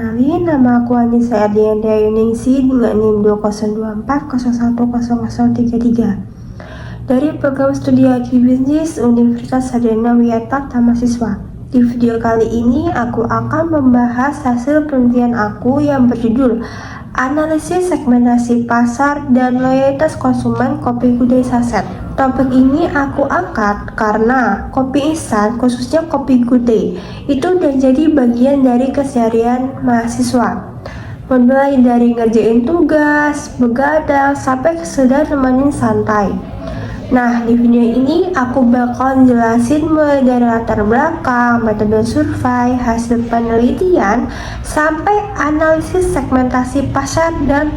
Kenalin, nama aku Anissa Erdianda Yuningsi dengan NIM 2024010033 dari program studi Agribisnis Universitas Sarjana Wiyata Mahasiswa. Di video kali ini, aku akan membahas hasil penelitian aku yang berjudul Analisis Segmentasi Pasar dan Loyalitas Konsumen Kopi Gudai Saset. Topik ini aku angkat karena kopi instan, khususnya kopi gudai, itu udah jadi bagian dari keseharian mahasiswa. Mulai dari ngerjain tugas, begadang, sampai sekedar nemenin santai. Nah, di video ini aku bakal jelasin mulai dari latar belakang, metode survei, hasil penelitian, sampai analisis segmentasi pasar dan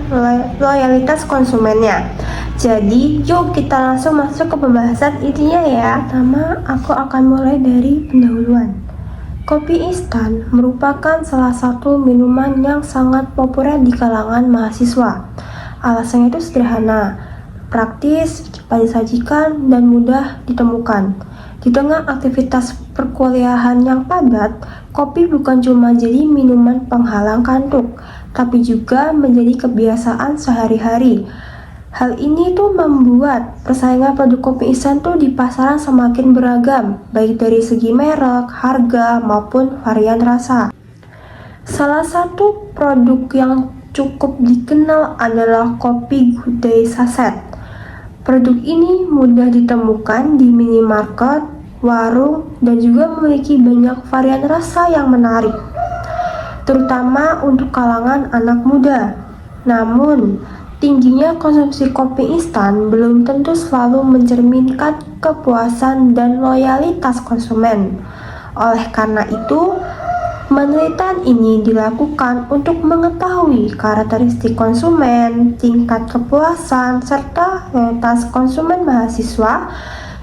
loyalitas konsumennya. Jadi, yuk kita langsung masuk ke pembahasan intinya ya. Pertama, aku akan mulai dari pendahuluan. Kopi instan merupakan salah satu minuman yang sangat populer di kalangan mahasiswa. Alasannya itu sederhana, praktis, cepat disajikan, dan mudah ditemukan. Di tengah aktivitas perkuliahan yang padat, kopi bukan cuma jadi minuman penghalang kantuk, tapi juga menjadi kebiasaan sehari-hari. Hal ini tuh membuat persaingan produk kopi instan tuh di pasaran semakin beragam, baik dari segi merek, harga, maupun varian rasa. Salah satu produk yang cukup dikenal adalah kopi gudai saset. Produk ini mudah ditemukan di minimarket, warung, dan juga memiliki banyak varian rasa yang menarik, terutama untuk kalangan anak muda. Namun, tingginya konsumsi kopi instan belum tentu selalu mencerminkan kepuasan dan loyalitas konsumen. Oleh karena itu, penelitian ini dilakukan untuk mengetahui karakteristik konsumen, tingkat kepuasan, serta loyalitas konsumen mahasiswa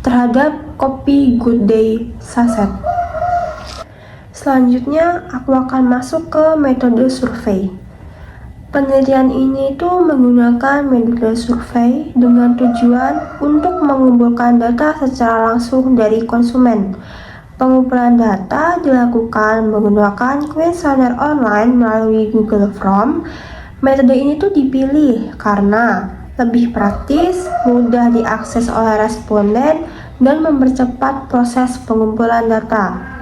terhadap kopi gudai saset. Selanjutnya, aku akan masuk ke metode survei. Penelitian ini menggunakan metode survei dengan tujuan untuk mengumpulkan data secara langsung dari konsumen. Pengumpulan data dilakukan menggunakan kuesioner online melalui Google Form. Metode ini dipilih karena lebih praktis, mudah diakses oleh responden, dan mempercepat proses pengumpulan data.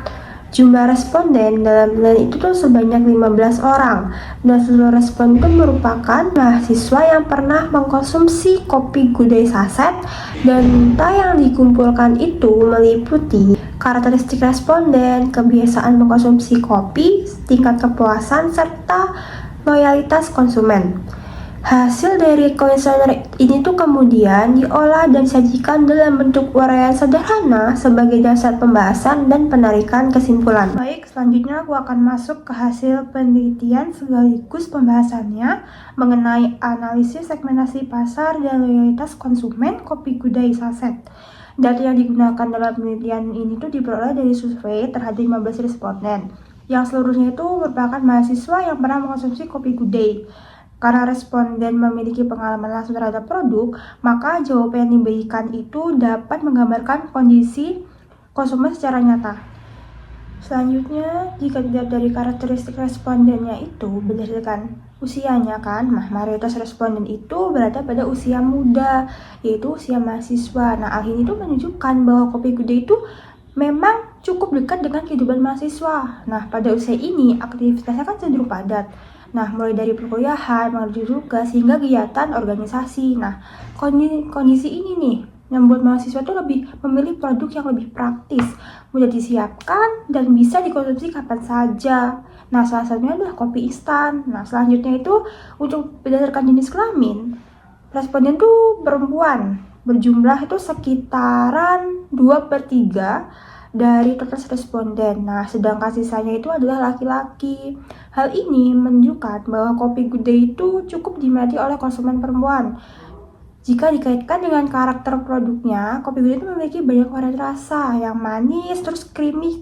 Jumlah responden dalam penelitian itu sebanyak 15 orang, dan seluruh responden itu merupakan mahasiswa yang pernah mengkonsumsi kopi gudai saset, dan data yang dikumpulkan itu meliputi karakteristik responden, kebiasaan mengkonsumsi kopi, tingkat kepuasan, serta loyalitas konsumen. Hasil dari kuesioner ini kemudian diolah dan disajikan dalam bentuk uraian sederhana sebagai dasar pembahasan dan penarikan kesimpulan. Baik, selanjutnya aku akan masuk ke hasil penelitian sekaligus pembahasannya mengenai analisis segmentasi pasar dan loyalitas konsumen kopi gudai saset. Data yang digunakan dalam penelitian ini diperoleh dari survei terhadap 15 responden, yang seluruhnya merupakan mahasiswa yang pernah mengkonsumsi kopi gudai. Karena responden memiliki pengalaman langsung terhadap produk, maka jawaban yang diberikan itu dapat menggambarkan kondisi konsumen secara nyata. Selanjutnya, jika dilihat dari karakteristik respondennya itu berdasarkan usianya mayoritas responden itu berada pada usia muda, yaitu usia mahasiswa. Nah, hal ini menunjukkan bahwa kopi gudai itu memang cukup dekat dengan kehidupan mahasiswa. Nah, pada usia ini aktivitasnya cenderung padat. Nah, mulai dari perkuliahan, menuju tugas, hingga kegiatan organisasi. Nah, kondisi ini nih yang membuat mahasiswa lebih memilih produk yang lebih praktis, mudah disiapkan, dan bisa dikonsumsi kapan saja. Nah, salah satunya adalah kopi instan. Nah, selanjutnya untuk berdasarkan jenis kelamin, responden perempuan, berjumlah sekitaran 2/3 dari total responden. Nah, sedangkan sisanya adalah laki-laki. Hal ini menunjukkan bahwa kopi gudai cukup diminati oleh konsumen perempuan. Jika dikaitkan dengan karakter produknya, kopi gudai memiliki banyak varian rasa yang manis terus creamy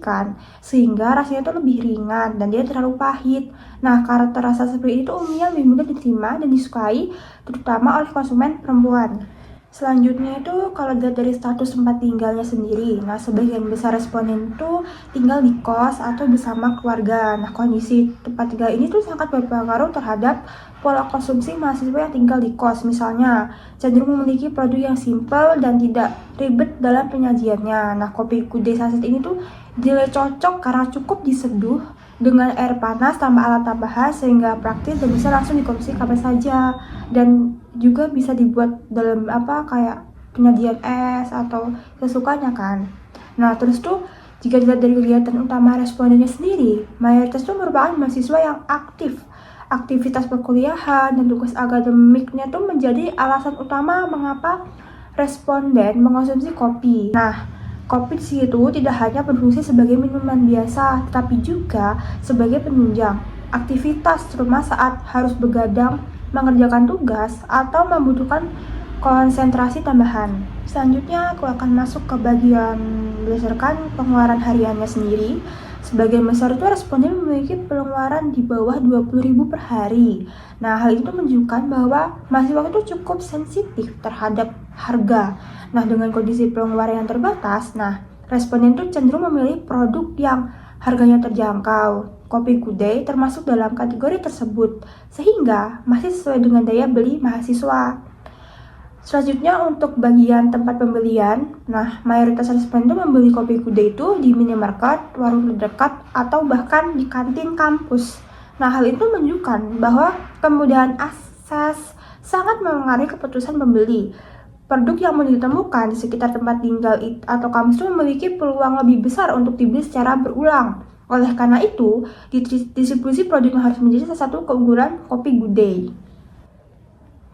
sehingga rasanya lebih ringan dan tidak terlalu pahit. Nah, karakter rasa seperti itu umumnya lebih mudah diterima dan disukai terutama oleh konsumen perempuan. Selanjutnya itu kalau dilihat dari status tempat tinggalnya sendiri, nah sebagian besar responden itu tinggal di kos atau bersama keluarga. Nah kondisi tempat tinggal ini tuh sangat berpengaruh terhadap pola konsumsi mahasiswa yang tinggal di kos. Misalnya cenderung memiliki produk yang simpel dan tidak ribet dalam penyajiannya. Nah kopi kude saset ini tuh dinilai cocok karena cukup diseduh dengan air panas tanpa alat tambahan sehingga praktis dan bisa langsung dikonsumsi kapan saja, dan juga bisa dibuat dalam kayak penyajian es atau sesukanya kan. Nah terus tuh jika dilihat dari kegiatan utama respondennya sendiri, mayoritas tuh merupakan mahasiswa yang aktif. Aktivitas perkuliahan dan tugas akademiknya tuh menjadi alasan utama mengapa responden mengonsumsi kopi. Nah, kopi di situ tidak hanya berfungsi sebagai minuman biasa, tetapi juga sebagai penunjang aktivitas, terutama saat harus begadang, mengerjakan tugas, atau membutuhkan konsentrasi tambahan. Selanjutnya, aku akan masuk ke bagian berdasarkan pengeluaran hariannya sendiri. Sebagian besar itu responden memiliki pengeluaran di bawah 20.000 per hari. Nah, hal itu menunjukkan bahwa mahasiswa itu cukup sensitif terhadap harga. Nah, dengan kondisi pengeluaran yang terbatas, responden itu cenderung memilih produk yang harganya terjangkau. Kopi Kude termasuk dalam kategori tersebut, sehingga masih sesuai dengan daya beli mahasiswa. Selanjutnya untuk bagian tempat pembelian, mayoritas responden membeli kopi kude itu di minimarket, warung terdekat, atau bahkan di kantin kampus. Nah, hal itu menunjukkan bahwa kemudahan akses sangat mempengaruhi keputusan pembeli. Produk yang mudah ditemukan di sekitar tempat tinggal atau kampus itu memiliki peluang lebih besar untuk dibeli secara berulang. Oleh karena itu, distribusi produk yang harus menjadi salah satu keunggulan kopi Kude.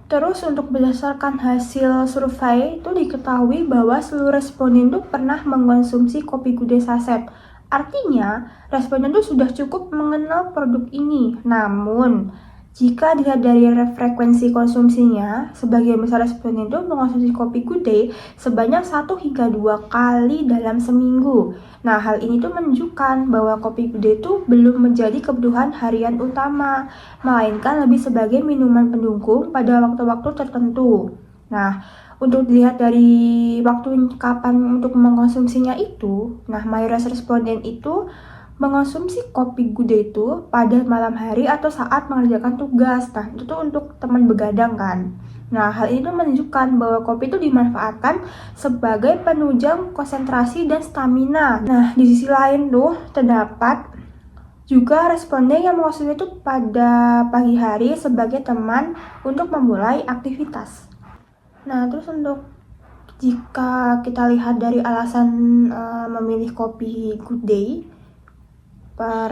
Terus untuk berdasarkan hasil survei itu diketahui bahwa seluruh responden itu pernah mengkonsumsi kopi kude saset. Artinya, responden itu sudah cukup mengenal produk ini. Namun, jika dilihat dari frekuensi konsumsinya, sebagian besar responden itu mengkonsumsi kopi kude sebanyak 1 hingga 2 kali dalam seminggu. Nah, hal ini tuh menunjukkan bahwa kopi kude itu belum menjadi kebutuhan harian utama, melainkan lebih sebagai minuman pendukung pada waktu-waktu tertentu. Nah, untuk dilihat dari waktu kapan untuk mengkonsumsinya itu, mayoritas responden itu mengonsumsi kopi kude itu pada malam hari atau saat mengerjakan tugas. Nah, itu tuh untuk teman begadang kan. Nah, hal ini menunjukkan bahwa kopi itu dimanfaatkan sebagai penunjang konsentrasi dan stamina. Nah, di sisi lain tuh terdapat juga responden yang mengonsumsi itu pada pagi hari sebagai teman untuk memulai aktivitas. Nah, terus untuk jika kita lihat dari alasan memilih kopi Good Day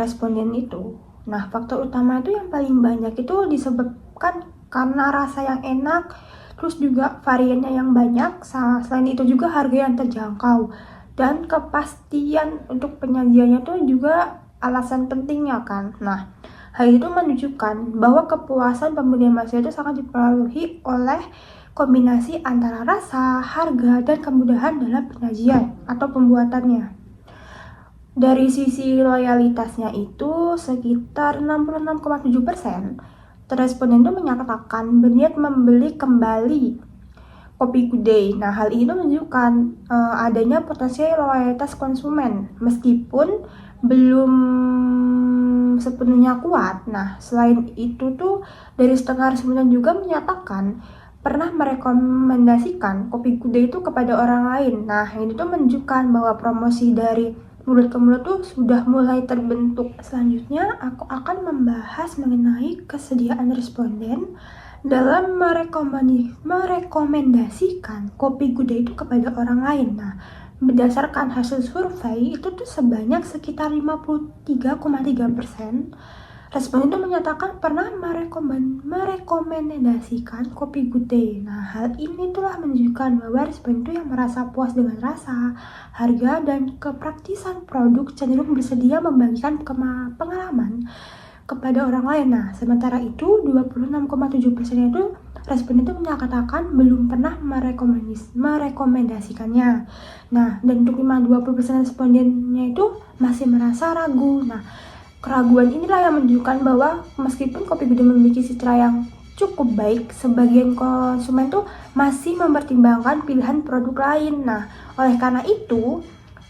responden itu, faktor utama itu yang paling banyak itu disebabkan karena rasa yang enak, terus juga variannya yang banyak, selain itu juga harga yang terjangkau, dan kepastian untuk penyajiannya itu juga alasan pentingnya kan. Nah, hal itu menunjukkan bahwa kepuasan pembelian mahasiswa itu sangat dipengaruhi oleh kombinasi antara rasa, harga, dan kemudahan dalam penyajian atau pembuatannya. Dari sisi loyalitasnya itu sekitar 66,7%, responden itu menyatakan berniat membeli kembali kopi Kude. Nah, hal ini menunjukkan adanya potensi loyalitas konsumen meskipun belum sepenuhnya kuat. Nah, selain itu tuh dari setengah responden juga menyatakan pernah merekomendasikan kopi Kude itu kepada orang lain. Nah, ini tuh menunjukkan bahwa promosi dari mulut ke mulut tuh sudah mulai terbentuk. Selanjutnya, aku akan membahas mengenai kesediaan responden dalam merekomendasikan kopi Kude itu kepada orang lain. Nah, berdasarkan hasil survei itu tuh sebanyak sekitar 53,3% responden itu menyatakan pernah merekomendasikan kopi Kude. Nah, hal ini telah menunjukkan bahwa responden itu yang merasa puas dengan rasa, harga, dan kepraktisan produk cenderung bersedia membagikan pengalaman kepada orang lain. Nah, sementara itu 26,7% itu responden itu menyatakan belum pernah merekomendasikannya. Nah, dan untuk 20% respondennya itu masih merasa ragu. Nah, keraguan inilah yang menunjukkan bahwa meskipun kopi Kude memiliki citra yang cukup baik, sebagian konsumen tuh masih mempertimbangkan pilihan produk lain. Nah, oleh karena itu,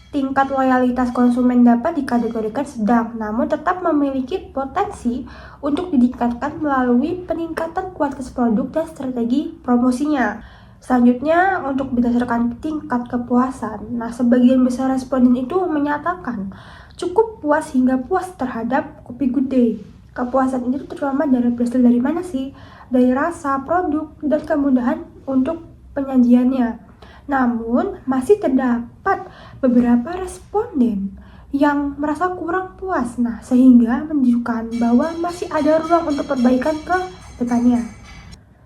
tingkat loyalitas konsumen dapat dikategorikan sedang, namun tetap memiliki potensi untuk ditingkatkan melalui peningkatan kualitas produk dan strategi promosinya. Selanjutnya, untuk berdasarkan tingkat kepuasan, nah sebagian besar responden itu menyatakan cukup puas hingga puas terhadap Kopi Good Day. Kepuasan ini terutama berasal dari mana sih? Dari rasa, produk, dan kemudahan untuk penyajiannya. Namun, masih terdapat beberapa responden yang merasa kurang puas, nah sehingga menunjukkan bahwa masih ada ruang untuk perbaikan ke depannya.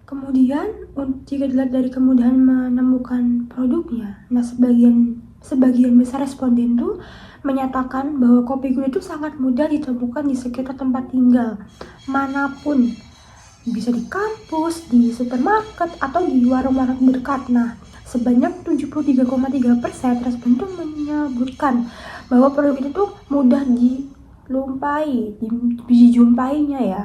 Kemudian, jika dilihat dari kemudahan menemukan produknya, nah sebagian besar responden tuh menyatakan bahwa kopi good itu sangat mudah ditemukan di sekitar tempat tinggal manapun, bisa di kampus, di supermarket, atau di warung-warung dekat. Nah, sebanyak 73,3% responden menyebutkan bahwa produk itu tuh mudah dijumpainya ya.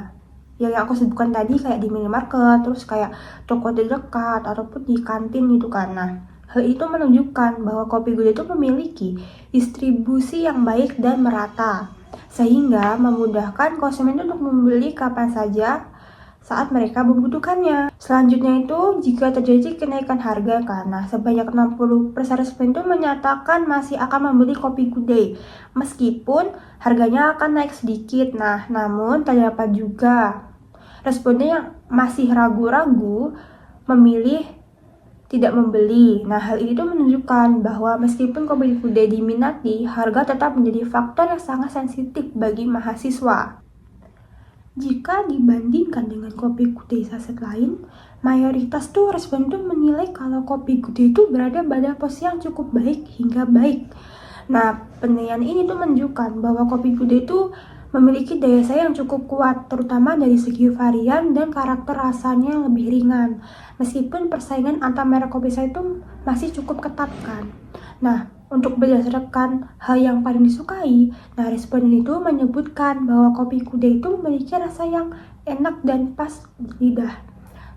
Yang aku sebutkan tadi kayak di minimarket, terus kayak toko terdekat, ataupun di kantin gitu kan. Nah, hal itu menunjukkan bahwa Kopi Good itu memiliki distribusi yang baik dan merata, sehingga memudahkan konsumen untuk membeli kapan saja saat mereka membutuhkannya. Selanjutnya itu, jika terjadi kenaikan harga, karena sebanyak 60% responden itu menyatakan masih akan membeli Kopi Good Day, meskipun harganya akan naik sedikit. Nah, namun terdapat juga responden yang masih ragu-ragu memilih tidak membeli. Nah, hal ini tuh menunjukkan bahwa meskipun Kopi Good Day diminati, harga tetap menjadi faktor yang sangat sensitif bagi mahasiswa. Jika dibandingkan dengan Kopi Good Day saset lain, mayoritas tuh responden tuh menilai kalau Kopi Good Day itu berada pada posisi yang cukup baik hingga baik. Nah, penilaian ini tuh menunjukkan bahwa Kopi Good Day itu memiliki daya saing yang cukup kuat, terutama dari segi varian dan karakter rasanya yang lebih ringan. Meskipun persaingan antar merek kopi saset itu masih cukup ketat kan. Nah, untuk berdasarkan hal yang paling disukai, nah responden itu menyebutkan bahwa Kopi Good Day itu memiliki rasa yang enak dan pas di lidah.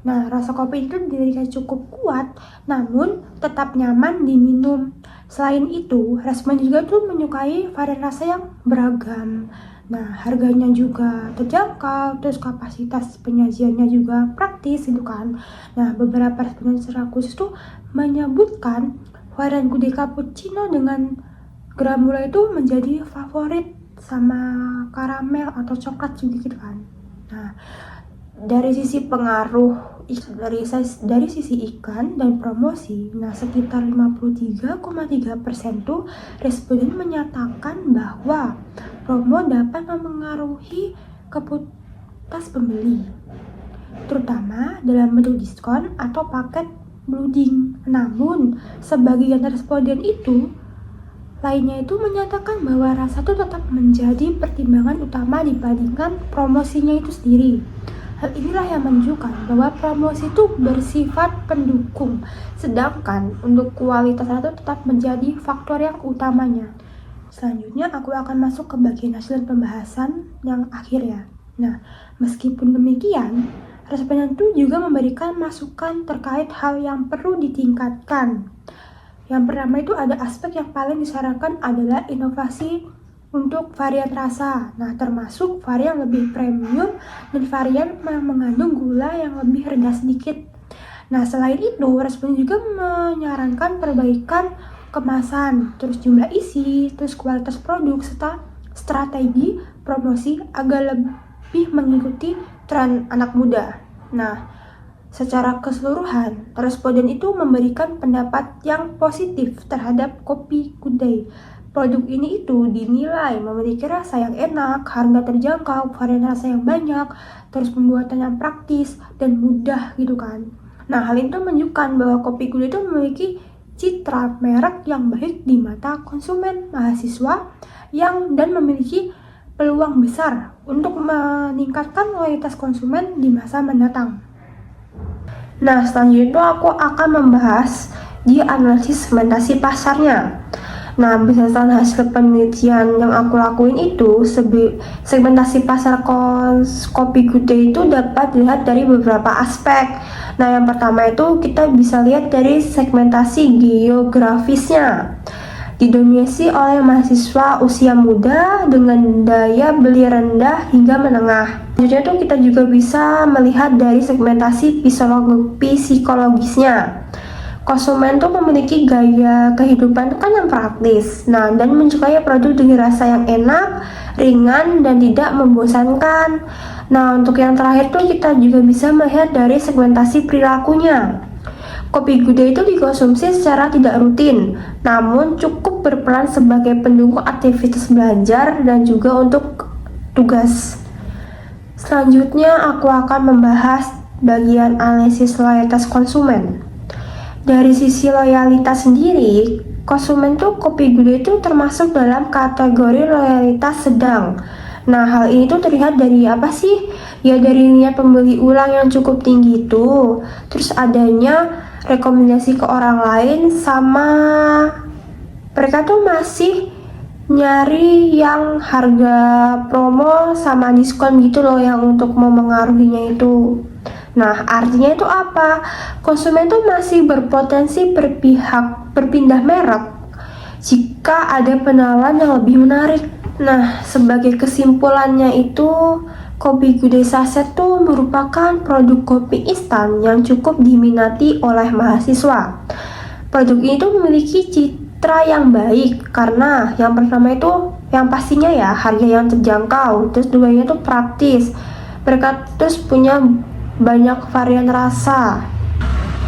Nah, rasa kopi itu dirinya cukup kuat, namun tetap nyaman diminum. Selain itu, responden juga tuh menyukai varian rasa yang beragam. Nah, harganya juga terjangkau, terus kapasitas penyajiannya juga praktis gitu kan. Nah, beberapa responden secara khusus tuh menyebutkan varian Good Day Cappuccino dengan gramula itu menjadi favorit sama karamel atau coklat juga gitu kan. Nah, dari sisi pengaruh dari sisi iklan dan promosi, nah sekitar 53,3% tuh responden menyatakan bahwa promo dapat mempengaruhi keputusan pembeli, terutama dalam bentuk diskon atau paket blooding. Namun, sebagian responden itu lainnya itu menyatakan bahwa rasa itu tetap menjadi pertimbangan utama dibandingkan promosinya itu sendiri. Hal inilah yang menunjukkan bahwa promosi itu bersifat pendukung, sedangkan untuk kualitas itu tetap menjadi faktor yang utamanya. Selanjutnya aku akan masuk ke bagian hasil pembahasan yang akhir ya. Nah, meskipun demikian, responden itu juga memberikan masukan terkait hal yang perlu ditingkatkan. Yang pertama itu ada aspek yang paling disarankan adalah inovasi untuk varian rasa. Nah, termasuk varian lebih premium dan varian yang mengandung gula yang lebih rendah sedikit. Nah, selain itu, responden juga menyarankan perbaikan kemasan, terus jumlah isi, terus kualitas produk, serta strategi promosi agar lebih mengikuti tren anak muda. Nah, secara keseluruhan, responden itu memberikan pendapat yang positif terhadap Kopi Good Day. Produk ini itu dinilai memiliki rasa yang enak, harga terjangkau, varian rasa yang banyak, terus pembuatan yang praktis dan mudah gitu kan. Nah, hal itu menunjukkan bahwa Kopi Good Day itu memiliki citra merek yang baik di mata konsumen mahasiswa dan memiliki peluang besar untuk meningkatkan loyalitas konsumen di masa mendatang. Nah, selanjutnya aku akan membahas di analisis segmentasi pasarnya. Nah, berdasarkan hasil penelitian yang aku lakuin itu, segmentasi pasar kopi good day itu dapat dilihat dari beberapa aspek. Nah, yang pertama itu kita bisa lihat dari segmentasi geografisnya. Didominasi oleh mahasiswa usia muda dengan daya beli rendah hingga menengah. Selanjutnya tuh kita juga bisa melihat dari segmentasi psikologisnya. Konsumen tuh memiliki gaya kehidupan kan yang praktis, dan menyukai produk dengan rasa yang enak, ringan, dan tidak membosankan. Nah, untuk yang terakhir tuh kita juga bisa melihat dari segmentasi perilakunya. Kopi good day itu dikonsumsi secara tidak rutin, namun cukup berperan sebagai pendukung aktivitas belajar dan juga untuk tugas. Selanjutnya, aku akan membahas bagian analisis loyalitas konsumen. Dari sisi loyalitas sendiri, konsumen tuh kopi good day itu termasuk dalam kategori loyalitas sedang. Nah, hal ini tuh terlihat dari apa sih? Ya dari niat pembeli ulang yang cukup tinggi itu, terus adanya rekomendasi ke orang lain, sama mereka tuh masih nyari yang harga promo sama diskon gitu loh yang untuk memengaruhinya itu. Nah, artinya itu apa? Konsumen tuh masih berpotensi berpindah merek jika ada penawaran yang lebih menarik. Nah, sebagai kesimpulannya itu, kopi good day saset tuh merupakan produk kopi instan yang cukup diminati oleh mahasiswa. Produk ini tuh memiliki citra yang baik karena yang pertama itu yang pastinya ya harga yang terjangkau, terus duanya tuh praktis. Mereka terus punya banyak varian rasa.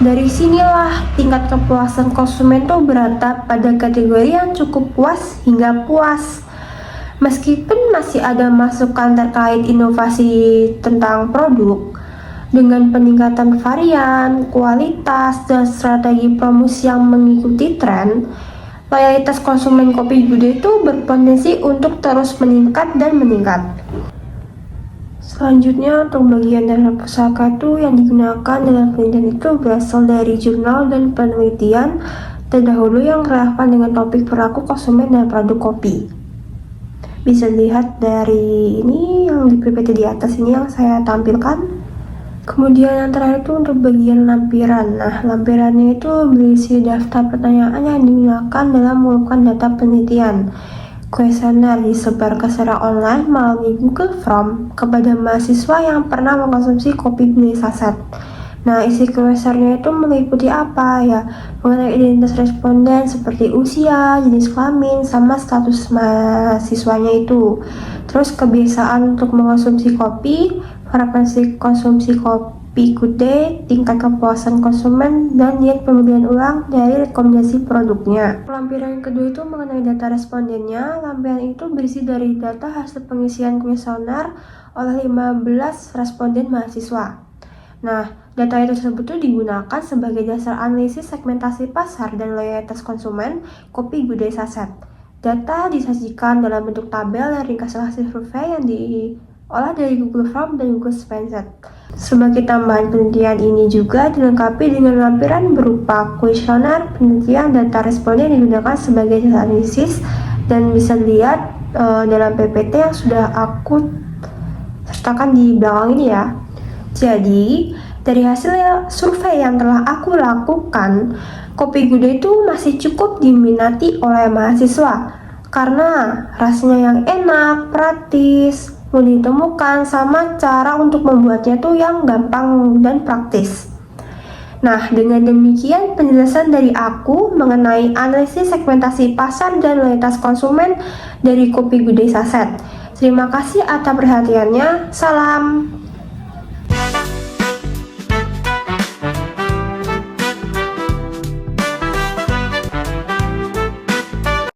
Dari sinilah tingkat kepuasan konsumen tuh beratap pada kategori yang cukup puas hingga puas. Meskipun masih ada masukan terkait inovasi tentang produk, dengan peningkatan varian, kualitas, dan strategi promosi yang mengikuti tren, loyalitas konsumen kopi good day itu berpotensi untuk terus meningkat dan meningkat. Selanjutnya, untuk bagian data pusaka itu yang digunakan dalam penelitian itu berasal dari jurnal dan penelitian terdahulu yang relevan dengan topik perilaku konsumen dan produk kopi. Bisa dilihat dari ini yang di PPT di atas ini yang saya tampilkan. Kemudian yang terakhir itu untuk bagian lampiran. Nah, lampirannya itu berisi daftar pertanyaan yang digunakan dalam mengumpulkan data penelitian. Kuesioner disebar secara online melalui Google Form kepada mahasiswa yang pernah mengkonsumsi kopi good day saset. Nah, isi kuesionernya itu meliputi apa ya? Mengenai identitas responden seperti usia, jenis kelamin, sama status mahasiswanya itu. Terus kebiasaan untuk mengkonsumsi kopi, frekuensi konsumsi kopi good day, tingkat kepuasan konsumen, dan niat pembelian ulang dari rekomendasi produknya. Lampiran yang kedua itu mengenai data respondennya. Lampiran itu berisi dari data hasil pengisian kuesioner oleh 15 responden mahasiswa. Nah, data itu tersebut digunakan sebagai dasar analisis segmentasi pasar dan loyalitas konsumen kopi good day saset. Data disajikan dalam bentuk tabel dan ringkas hasil survei yang diolah dari Google Form dan Google Spreadsheet. Sebagai tambahan, penelitian ini juga dilengkapi dengan lampiran berupa kuesioner penelitian data responden yang digunakan sebagai dasar analisis dan bisa dilihat dalam PPT yang sudah aku sertakan di belakang ini ya. Jadi, dari hasil survei yang telah aku lakukan, kopi good day itu masih cukup diminati oleh mahasiswa karena rasanya yang enak, praktis, mudah ditemukan, sama cara untuk membuatnya tuh yang gampang dan praktis. Nah, dengan demikian penjelasan dari aku mengenai analisis segmentasi pasar dan loyalitas konsumen dari kopi good day saset. Terima kasih atas perhatiannya. Salam.